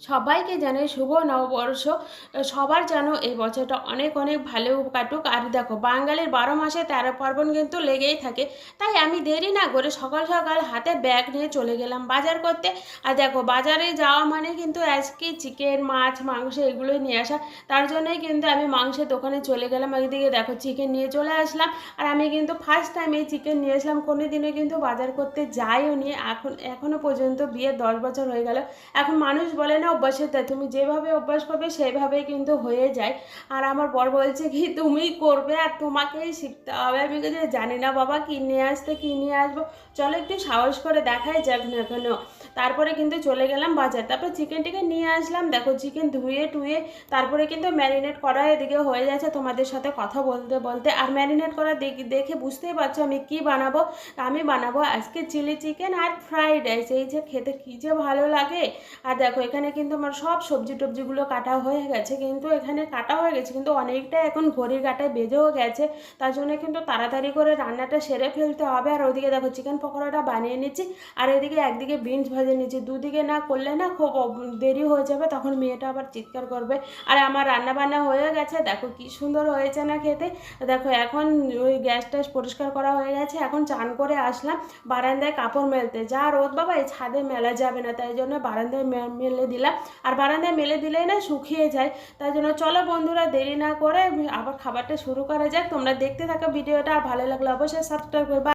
সবাইকে জানাই শুভ নববর্ষ। সবার যেন এই বছরটা অনেক অনেক ভালো কাটুক। আর দেখো, বাঙালির 12 মাসে 13 পার্বণ কিন্তু লেগেই থাকে। তাই আমি দেরি না করে সকাল সকাল হাতে ব্যাগ নিয়ে চলে গেলাম বাজার করতে। আর দেখো, বাজারে যাওয়া মানে কিন্তু আজকে চিকেন, মাছ, মাংস এগুলোই নিয়ে আসা। তার জন্যই কিন্তু আমি মাংসের দোকানে চলে গেলাম। একদিকে দেখো, চিকেন নিয়ে চলে আসলাম। আর আমি কিন্তু ফার্স্ট টাইম এই চিকেন নিয়ে আসলাম, কোনো দিনও কিন্তু বাজার করতে যাইও নি। এখনও পর্যন্ত বিয়ের 10 বছর হয়ে গেল। এখন মানুষ বলে না, অভ্যাসের তাই, তুমি যেভাবে অভ্যাস করবে সেভাবেই কিন্তু হয়ে যায়। আর আমার বর বলছে কি, তুমিই করবে আর তোমাকেই শিখতে হবে। আমি কিন্তু জানি না বাবা, কী নিয়ে আসতে কী নিয়ে আসবো, চলো একটু সাহস করে দেখাই যাক না কেন। তারপরে কিন্তু চলে গেলাম বাজার। তারপর চিকেন টিকেন নিয়ে আসলাম। দেখো, চিকেন ধুয়ে টুয়ে তারপরে কিন্তু ম্যারিনেট করা এদিকে হয়ে যাচ্ছে তোমাদের সাথে কথা বলতে বলতে। আর ম্যারিনেট করা দেখে বুঝতেই পারছো আমি কি বানাবো। আমি বানাবো আজকে চিলি চিকেন আর ফ্রাইড রাইস। এই যে খেতে কী যে ভালো লাগে। আর দেখো, এখানে কিন্তু আমার সব সবজি টবজিগুলো কাটা হয়ে গেছে, কিন্তু এখানে কাটা হয়ে গেছে কিন্তু অনেকটা এখন ঘড়ির কাঁটায় বেজেও গেছে। তার জন্য কিন্তু তাড়াতাড়ি করে রান্নাটা সেরে ফেলতে হবে। আর ওদিকে দেখো, চিকেন পকোড়াটা বানিয়ে নিচ্ছি। আর এদিকে একদিকে বিনস ভেজে নিচ্ছি। দুদিকে না করলে না খুব দেরি হয়ে যাবে, তখন মেয়েটা আবার চিৎকার করবে। আর আমার রান্না বান্না হয়ে গেছে, দেখো কি সুন্দর হয়েছে না খেতে। দেখো, এখন ওই গ্যাস ট্যাস পরিষ্কার করা হয়ে গেছে। এখন চান করে আসলাম বারান্দায় কাপড় মেলতে। যা রোদ বাবা, এই ছাদে মেলা যাবে না, তাই জন্য বারান্দায় মেলে দিলাম। আর বারান্দায় মেলে দিলেই না শুকিয়ে যায়। তাই জন্য চলো বন্ধুরা, দেরি না করে আবার খাবারটা শুরু করা যাক। তোমরা দেখতে থাকো ভিডিওটা, আর ভালো লাগলে অবশ্যই সাবস্ক্রাইব করবে।